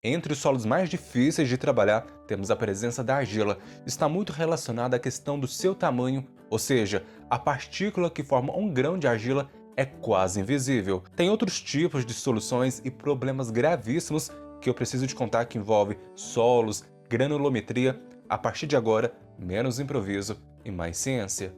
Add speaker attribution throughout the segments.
Speaker 1: Entre os solos mais difíceis de trabalhar, temos a presença da argila. Está muito relacionada à questão do seu tamanho, ou seja, a partícula que forma um grão de argila é quase invisível. Tem outros tipos de soluções e problemas gravíssimos que eu preciso te contar que envolve solos, granulometria. A partir de agora, menos improviso e mais ciência.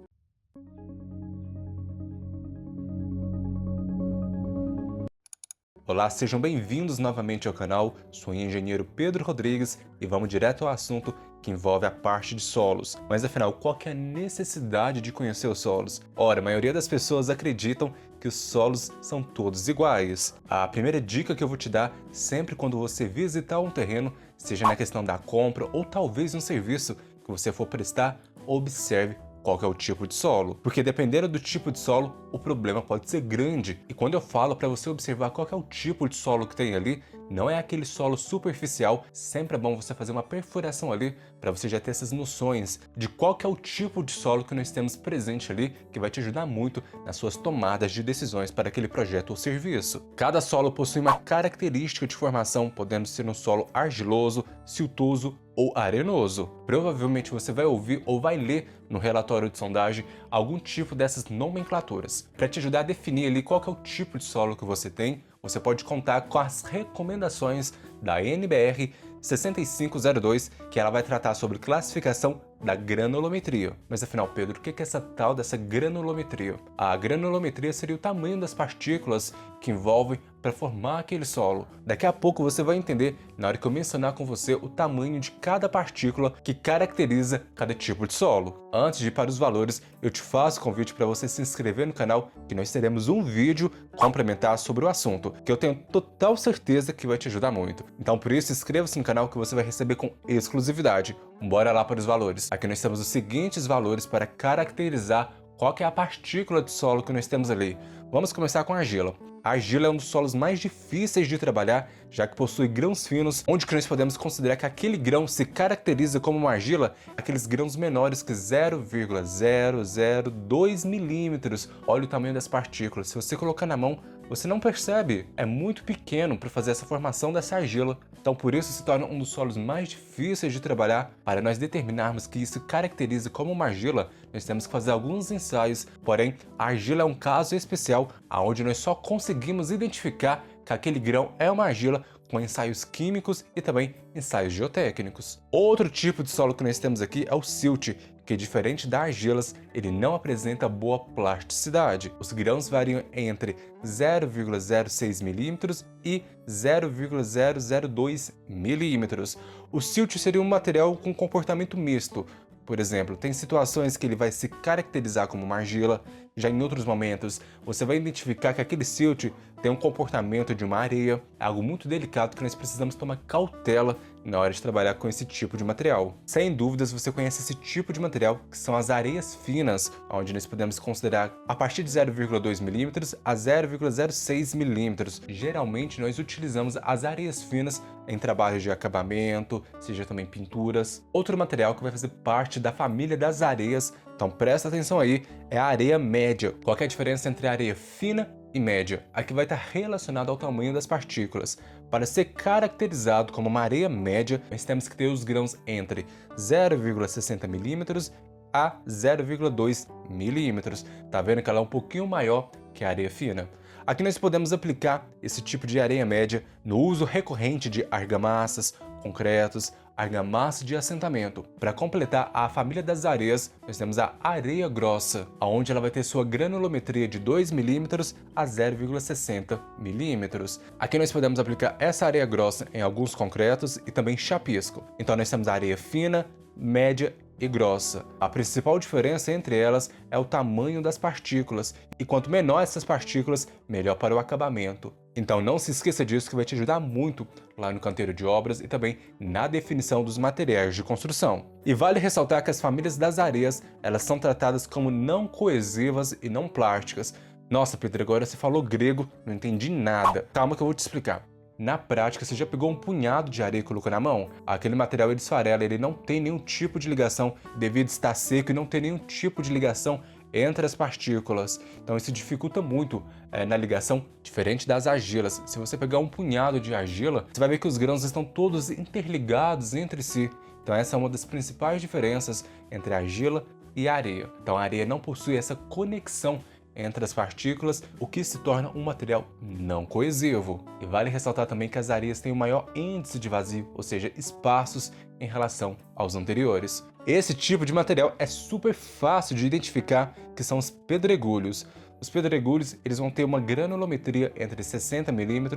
Speaker 1: Olá, sejam bem-vindos novamente ao canal. Sou o engenheiro Pedro Rodrigues e vamos direto ao assunto que envolve a parte de solos. Mas afinal, qual que é a necessidade de conhecer os solos? Ora, a maioria das pessoas acreditam que os solos são todos iguais. A primeira dica que eu vou te dar, sempre quando você visitar um terreno, seja na questão da compra ou talvez um serviço que você for prestar, observe qual que é o tipo de solo, porque dependendo do tipo de solo, o problema pode ser grande. E quando eu falo para você observar qual que é o tipo de solo que tem ali, não é aquele solo superficial, sempre é bom você fazer uma perfuração ali para você já ter essas noções de qual que é o tipo de solo que nós temos presente ali, que vai te ajudar muito nas suas tomadas de decisões para aquele projeto ou serviço. Cada solo possui uma característica de formação, podendo ser um solo argiloso, siltoso ou arenoso. Provavelmente você vai ouvir ou vai ler no relatório de sondagem algum tipo dessas nomenclaturas. Para te ajudar a definir ali qual que é o tipo de solo que você tem, você pode contar com as recomendações da NBR 6502, que ela vai tratar sobre classificação da granulometria. Mas afinal, Pedro, o que é essa tal dessa granulometria? A granulometria seria o tamanho das partículas que envolvem para formar aquele solo. Daqui a pouco você vai entender, na hora que eu mencionar com você, o tamanho de cada partícula que caracteriza cada tipo de solo. Antes de ir para os valores, eu te faço o convite para você se inscrever no canal, que nós teremos um vídeo complementar sobre o assunto, que eu tenho total certeza que vai te ajudar muito. Então por isso, inscreva-se no canal que você vai receber com exclusividade. Bora lá para os valores. Aqui nós temos os seguintes valores para caracterizar qual que é a partícula de solo que nós temos ali. Vamos começar com a argila. A argila é um dos solos mais difíceis de trabalhar, já que possui grãos finos, onde que nós podemos considerar que aquele grão se caracteriza como uma argila, aqueles grãos menores que 0,002 milímetros. Olha o tamanho das partículas. Se você colocar na mão, você não percebe. É muito pequeno para fazer essa formação dessa argila. Então por isso se torna um dos solos mais difíceis de trabalhar. Para nós determinarmos que isso caracteriza como uma argila, nós temos que fazer alguns ensaios. Porém, a argila é um caso especial, onde nós só conseguimos identificar que aquele grão é uma argila com ensaios químicos e também ensaios geotécnicos. Outro tipo de solo que nós temos aqui é o silt, que diferente das argilas, ele não apresenta boa plasticidade. Os grãos variam entre 0,06 milímetros e 0,002 milímetros. O silt seria um material com comportamento misto. Por exemplo, tem situações que ele vai se caracterizar como uma argila, já em outros momentos você vai identificar que aquele silt tem um comportamento de uma areia, é algo muito delicado que nós precisamos tomar cautela na hora de trabalhar com esse tipo de material. Sem dúvidas você conhece esse tipo de material, que são as areias finas, onde nós podemos considerar a partir de 0,2 milímetros a 0,06 milímetros. Geralmente nós utilizamos as areias finas em trabalhos de acabamento, seja também pinturas. Outro material que vai fazer parte da família das areias, então presta atenção aí, é a areia média. Qual é a diferença entre a areia fina e média? Aqui vai estar relacionado ao tamanho das partículas. Para ser caracterizado como uma areia média, nós temos que ter os grãos entre 0,60 milímetros a 0,2 milímetros. Tá vendo que ela é um pouquinho maior que a areia fina? Aqui nós podemos aplicar esse tipo de areia média no uso recorrente de argamassas, concretos, argamassa de assentamento. Para completar a família das areias, nós temos a areia grossa, onde ela vai ter sua granulometria de 2 milímetros a 0,60 milímetros. Aqui nós podemos aplicar essa areia grossa em alguns concretos e também chapisco. Então nós temos a areia fina, média e grossa. A principal diferença entre elas é o tamanho das partículas, e quanto menor essas partículas, melhor para o acabamento. Então não se esqueça disso, que vai te ajudar muito lá no canteiro de obras e também na definição dos materiais de construção. E vale ressaltar que as famílias das areias, elas são tratadas como não coesivas e não plásticas. Nossa, Pedro, agora você falou grego, não entendi nada. Calma que eu vou te explicar. Na prática, você já pegou um punhado de areia e colocou na mão? Aquele material ele esfarela, ele não tem nenhum tipo de ligação devido a estar seco e não ter nenhum tipo de ligação entre as partículas. Então isso dificulta muito na ligação, diferente das argilas. Se você pegar um punhado de argila, você vai ver que os grãos estão todos interligados entre si. Então essa é uma das principais diferenças entre a argila e a areia. Então a areia não possui essa conexão entre as partículas, o que se torna um material não coesivo. E vale ressaltar também que as areias têm o maior índice de vazio, ou seja, espaços em relação aos anteriores. Esse tipo de material é super fácil de identificar, que são os pedregulhos. Os pedregulhos eles vão ter uma granulometria entre 60 mm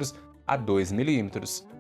Speaker 1: a 2 mm,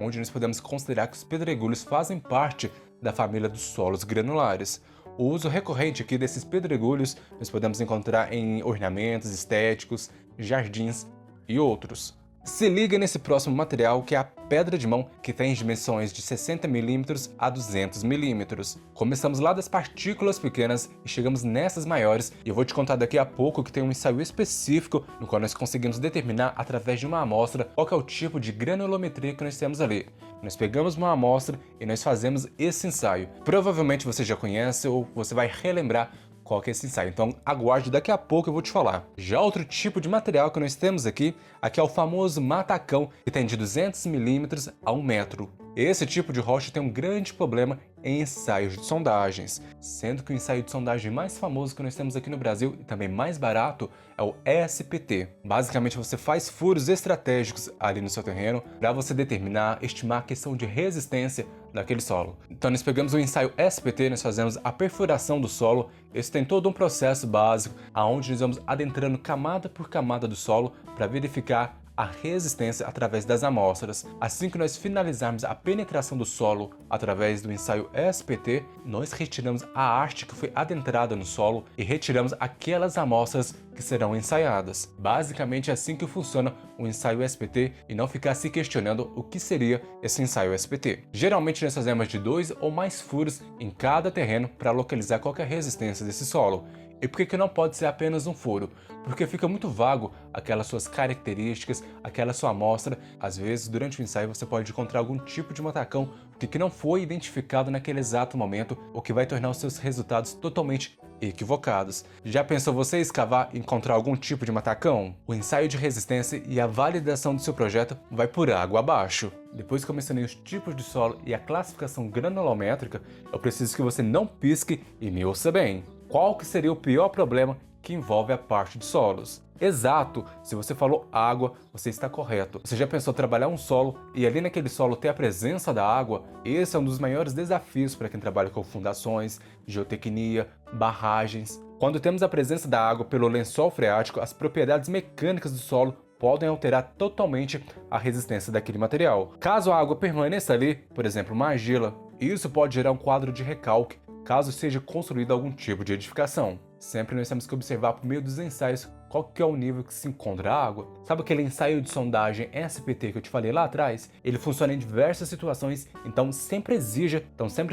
Speaker 1: onde nós podemos considerar que os pedregulhos fazem parte da família dos solos granulares. O uso recorrente aqui desses pedregulhos nós podemos encontrar em ornamentos estéticos, jardins e outros. Se liga nesse próximo material, que é a pedra de mão, que tem dimensões de 60 mm a 200 mm. Começamos lá das partículas pequenas e chegamos nessas maiores, e eu vou te contar daqui a pouco que tem um ensaio específico no qual nós conseguimos determinar através de uma amostra qual que é o tipo de granulometria que nós temos ali. Nós pegamos uma amostra e nós fazemos esse ensaio. Provavelmente você já conhece ou você vai relembrar qual que é esse ensaio, então aguarde, daqui a pouco eu vou te falar. Já outro tipo de material que nós temos aqui é o famoso matacão, que tem de 200 mm a 1 metro. Esse tipo de rocha tem um grande problema em ensaios de sondagens, sendo que o ensaio de sondagem mais famoso que nós temos aqui no Brasil e também mais barato é o SPT. Basicamente você faz furos estratégicos ali no seu terreno para você determinar, estimar a questão de resistência daquele solo. Então nós pegamos o ensaio SPT, nós fazemos a perfuração do solo. Esse tem todo um processo básico, aonde nós vamos adentrando camada por camada do solo para verificar a resistência através das amostras. Assim que nós finalizarmos a penetração do solo através do ensaio SPT, nós retiramos a haste que foi adentrada no solo e retiramos aquelas amostras que serão ensaiadas. Basicamente é assim que funciona o ensaio SPT, e não ficar se questionando o que seria esse ensaio SPT. Geralmente nós fazemos de 2 ou mais furos em cada terreno para localizar qual que é a resistência desse solo. E por que não pode ser apenas um furo? Porque fica muito vago aquelas suas características, aquela sua amostra. Às vezes, durante o ensaio, você pode encontrar algum tipo de matacão que não foi identificado naquele exato momento, o que vai tornar os seus resultados totalmente equivocados. Já pensou você escavar e encontrar algum tipo de matacão? O ensaio de resistência e a validação do seu projeto vai por água abaixo. Depois que eu mencionei os tipos de solo e a classificação granulométrica, eu preciso que você não pisque e me ouça bem. Qual que seria o pior problema que envolve a parte de solos? Exato, se você falou água, você está correto. Você já pensou em trabalhar um solo e ali naquele solo ter a presença da água? Esse é um dos maiores desafios para quem trabalha com fundações, geotecnia, barragens. Quando temos a presença da água pelo lençol freático, as propriedades mecânicas do solo podem alterar totalmente a resistência daquele material. Caso a água permaneça ali, por exemplo, uma argila, isso pode gerar um quadro de recalque, caso seja construído algum tipo de edificação. Sempre nós temos que observar por meio dos ensaios qual que é o nível que se encontra a água. Sabe aquele ensaio de sondagem SPT que eu te falei lá atrás? Ele funciona em diversas situações, então sempre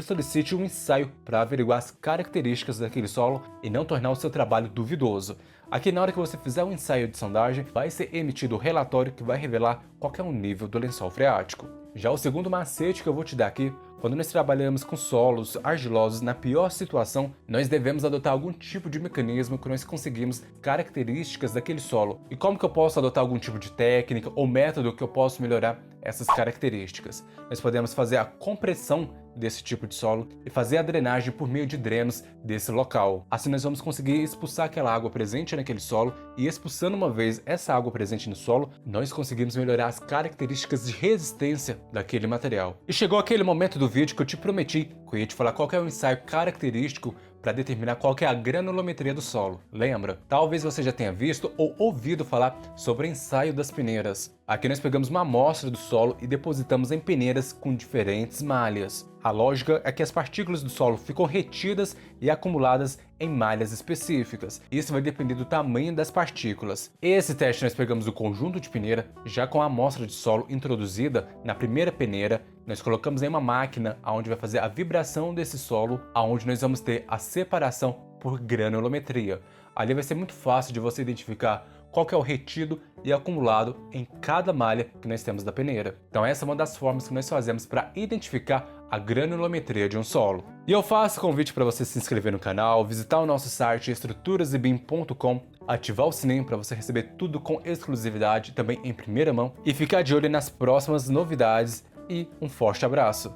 Speaker 1: solicite um ensaio para averiguar as características daquele solo e não tornar o seu trabalho duvidoso. Aqui, na hora que você fizer um ensaio de sondagem, vai ser emitido o relatório que vai revelar qual que é o nível do lençol freático. Já o segundo macete que eu vou te dar aqui, quando nós trabalhamos com solos argilosos na pior situação, nós devemos adotar algum tipo de mecanismo que nós conseguimos características daquele solo. E como que eu posso adotar algum tipo de técnica ou método que eu posso melhorar essas características? Nós podemos fazer a compressão desse tipo de solo e fazer a drenagem por meio de drenos desse local. Assim nós vamos conseguir expulsar aquela água presente naquele solo, e expulsando uma vez essa água presente no solo, nós conseguimos melhorar as características de resistência daquele material. E chegou aquele momento do vídeo que eu te prometi que eu ia te falar qual que é o ensaio característico para determinar qual que é a granulometria do solo. Lembra? Talvez você já tenha visto ou ouvido falar sobre o ensaio das peneiras. Aqui nós pegamos uma amostra do solo e depositamos em peneiras com diferentes malhas. A lógica é que as partículas do solo ficam retidas e acumuladas em malhas específicas. Isso vai depender do tamanho das partículas. Esse teste nós pegamos o conjunto de peneira, já com a amostra de solo introduzida na primeira peneira, nós colocamos em uma máquina onde vai fazer a vibração desse solo, onde nós vamos ter a separação por granulometria. Ali vai ser muito fácil de você identificar qual que é o retido e acumulado em cada malha que nós temos da peneira. Então essa é uma das formas que nós fazemos para identificar a granulometria de um solo. E eu faço convite para você se inscrever no canal, visitar o nosso site estruturasebim.com, ativar o sininho para você receber tudo com exclusividade, também em primeira mão, e ficar de olho nas próximas novidades. E um forte abraço!